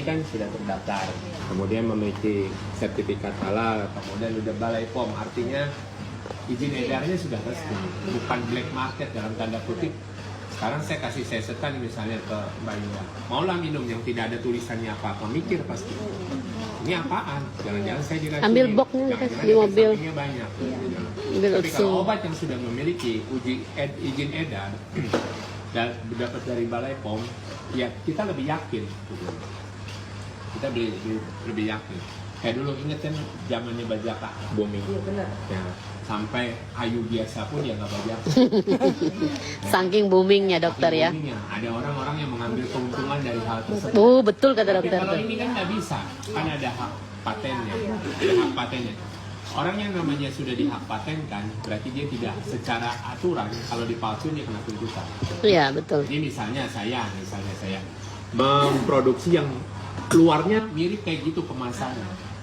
kan sudah terdaftar, kemudian memiliki sertifikat halal, kemudian udah Balai POM, artinya izin edarnya sudah resmi, bukan black market dalam tanda kutip. Sekarang saya kasih sesetan misalnya ke Mbak Ina, maulah minum yang tidak ada tulisannya apa-apa, mikir pasti. Ini apaan? Jangan-jangan saya diracuni. Ambil boxnya di mobil. Banyak. Ambil Tapi utsu. kalau obat yang sudah memiliki izin edar dan dapat dari Balai POM, ya kita lebih yakin. Gitu. Kita lebih yakin. Kayak dulu inget kan zamannya Bajaka booming. Iya benar. Ya, sampai ayu biasa pun ya nggak Bajaka. Saking boomingnya dokter ya. Boomingnya. Ada orang-orang yang mengambil keuntungan dari hal tersebut. Betul kata Tapi dokter kalau tuh. ini kan nggak bisa, kan ada hak patennya, ada hak patennya. Orang yang namanya sudah dihak patenkan, berarti dia tidak secara aturan, kalau dipalsuin dia kena tuntutan. Iya betul. Jadi misalnya saya memproduksi yang keluarnya mirip kayak gitu kemasannya.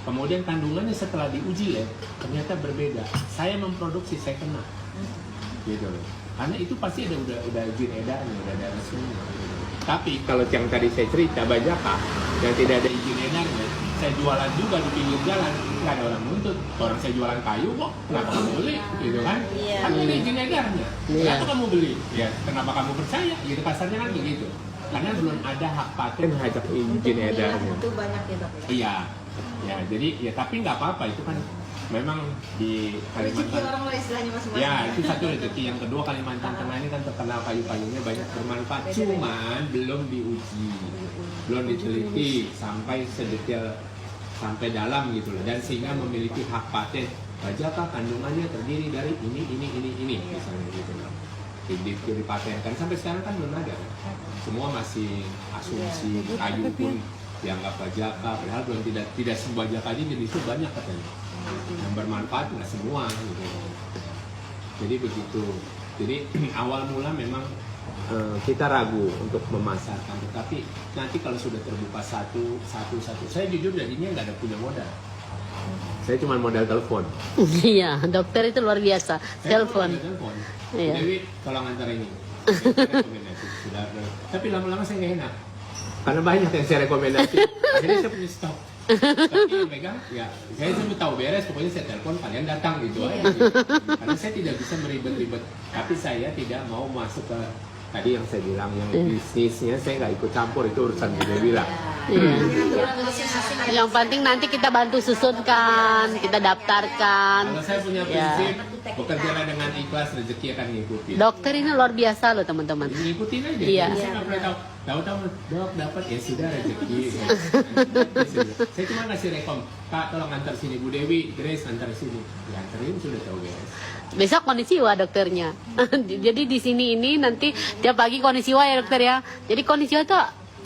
Kemudian kandungannya setelah diuji lab ternyata berbeda. Saya memproduksi, saya kena. Gitu loh. Karena itu pasti udah izin edarnya, udah ada resminya. Gitu. Tapi kalau yang tadi saya cerita Bajaka yang tidak ada izin edarnya, saya jualan juga di pinggir jalan, nggak ada orang nuntut. Orang saya jualan kayu kok, kenapa kamu beli? Gitu kan? Iya. Kan ini izin edarnya. Iya. Kenapa kamu beli? Ya, kenapa kamu percaya? Gitu kasarnya kan begitu. Karena belum ada hak paten hajak izin edarnya. Itu banyak ya dok. Iya, ya jadi ya tapi nggak apa-apa itu kan memang di Rezeki Kalimantan. orang lah istilahnya masing-masing. Ya itu satu rezeki. Yang kedua Kalimantan Tengah ini kan terkenal kayu-kayunya banyak bermanfaat, cuman belum diuji, belum diteliti sampai sedetail sampai dalam gitu loh, dan sehingga memiliki hak paten. Bajaka kandungannya terdiri dari ini misalnya gitu loh. Dipatenkan sampai sekarang kan belum ada. Semua masih asumsi, kayu pun dianggap Bajaka, padahal belum tidak semua Bajaka aja jenisnya banyak katanya. Yang bermanfaat nggak semua gitu. Jadi begitu. Jadi awal mula memang kita ragu untuk memasarkan, tetapi nanti kalau sudah terbuka satu, saya jujur jadinya nggak ada punya modal. Saya cuma modal telepon. Iya dokter itu luar biasa. Telepon. Iya. Dewi, tolong antar ini. Sudah, tapi lama-lama saya nggak enak. Karena banyak yang saya rekomendasi. Akhirnya saya punya stok. Tapi yang pegang, ya saya sudah tahu beres. Pokoknya saya telepon, kalian datang gitu aja. Karena saya tidak bisa meribet-ribet. Tapi saya tidak mau masuk ke tadi yang saya bilang, yang bisnisnya saya nggak ikut campur, itu urusan Bu Dewi lah. Iya. Yang penting nanti kita bantu susunkan, kita daftarkan. Kalau saya punya Ya. prinsip, bekerjalah dengan ikhlas, rezeki akan ngikutin. Dokter ini luar biasa loh teman-teman. Ngikutin aja. Iya. Saya nggak pernah tahu dok dapat ya sudah rezeki. Saya cuma ngasih rekom, Kak tolong antar sini Bu Dewi, Grace antar sini. Ya anterin sudah tahu beres. Besok konnichiwa dokternya. Jadi di sini ini nanti tiap pagi konnichiwa ya dokter ya. Jadi konnichiwa itu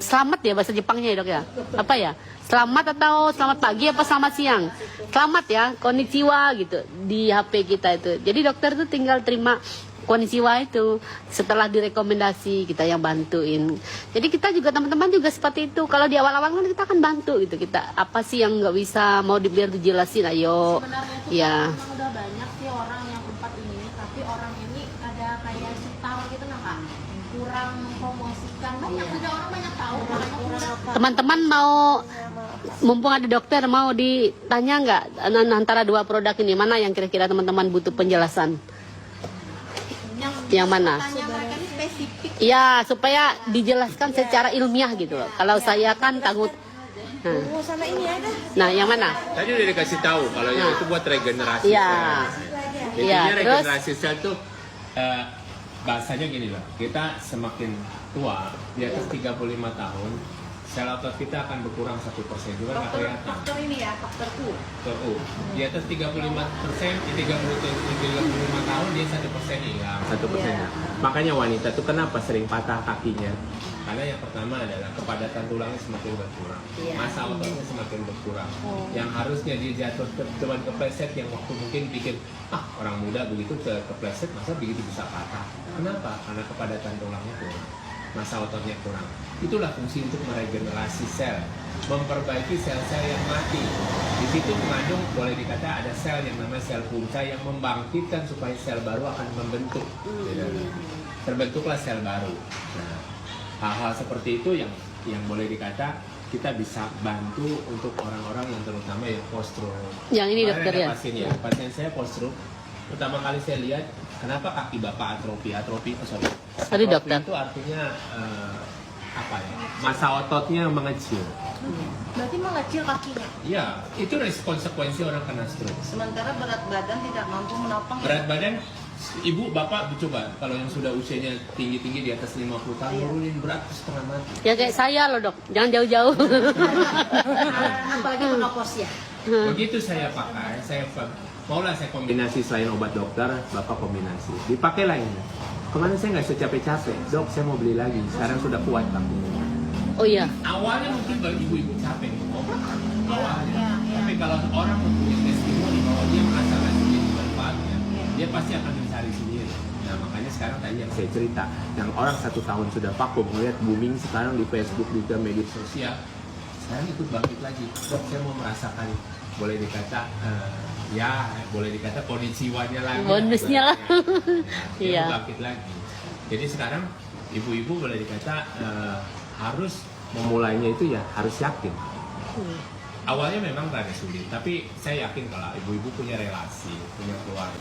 selamat ya bahasa Jepangnya ya dok ya. Apa ya? Selamat atau selamat pagi apa selamat siang? Selamat ya, konnichiwa gitu di HP kita itu. Jadi dokter tuh tinggal terima konnichiwa itu setelah direkomendasi kita yang bantuin. Jadi kita juga teman-teman juga seperti itu. Kalau di awal-awal kan kita akan bantu gitu. Kita apa sih yang nggak bisa mau biar dijelasin ayo. Sebenarnya itu Ya. memang udah banyak sih orang yang tempat ini, tapi orang ini ada kayak setar gitu nah kak, kurang mempromosikan. Banyak juga orang banyak tahu, makanya kurang. Teman-teman mau, mumpung ada dokter, mau ditanya nggak antara dua produk ini mana yang kira-kira teman-teman butuh penjelasan? Yang mana? Tanya mereka ini spesifik. Ya supaya dijelaskan secara ilmiah gitu loh. Kalau saya kan takut. Oh sama ini ada. Nah yang mana? Tadi udah dikasih tahu kalau yang itu buat regenerasi. Iya. Intinya Iya, terus? regenerasi sel itu bahasanya gini loh. Kita semakin tua, di atas 35 tahun, sel otot kita akan berkurang 1%, juga nggak kelihatan. Faktor ini ya, faktor U. Faktor U. Di atas 35%, di 35 tahun dia 1% hilang. 1%. Iya. Makanya wanita tuh kenapa sering patah kakinya? Karena yang pertama adalah kepadatan tulangnya semakin berkurang, Iya. massa ototnya semakin berkurang. Yang harusnya dia jatuh cuman kepleset, yang waktu mungkin pikir orang muda begitu kepleset masa begitu bisa patah. Kenapa? Karena kepadatan tulangnya kurang, massa ototnya kurang. Itulah fungsi untuk meregenerasi sel, memperbaiki sel-sel yang mati. Di situ mengandung, boleh dikata ada sel yang namanya sel punca yang membangkitkan supaya sel baru akan membentuk. Terbentuklah sel baru. Nah, hal-hal seperti itu yang boleh dikata kita bisa bantu untuk orang-orang yang terutama yang post stroke. Yang ini, Kemarin dokter, ada ya? pasien saya post stroke. Pertama kali saya lihat kenapa kaki bapak atrofi Sorry, Atrofi dokter. itu artinya apa ya, masa ototnya mengecil. Berarti mengecil kakinya. Iya, itu konsekuensi orang kena stroke. Sementara berat badan tidak mampu menopang. Berat badan, ibu bapak coba kalau yang sudah usianya tinggi-tinggi di atas 50 tahun nurunin berat setengah mati. Ya kayak saya loh dok, jangan jauh-jauh. Apalagi menopos ya. Begitu saya pakai, maulah saya kombinasi selain obat dokter, bapak kombinasi. Dipakai lainnya. Kemarin saya nggak bisa capek-capek, dok saya mau beli lagi. Sekarang sudah kuat kakinya. Oh iya. Awalnya mungkin bagi ibu-ibu capek, awalnya. Iya. Tapi kalau orang mempunyai testimoni bahwa dia merasakan sendiri manfaatnya, dia pasti akan mencari sendiri. Nah makanya sekarang tadi yang saya cerita, yang orang 1 tahun sudah vakum, melihat booming sekarang di Facebook, di media sosial, sekarang ikut bangkit lagi. Dok saya mau merasakan, boleh dikata, boleh dikata konnichiwa-nya lagi. Bonusnya lah. Dia Iya. mau bangkit lagi. Jadi sekarang ibu-ibu boleh dikata harus memulainya itu ya harus yakin. Awalnya memang rada sulit, tapi saya yakin kalau ibu-ibu punya relasi, punya keluarga.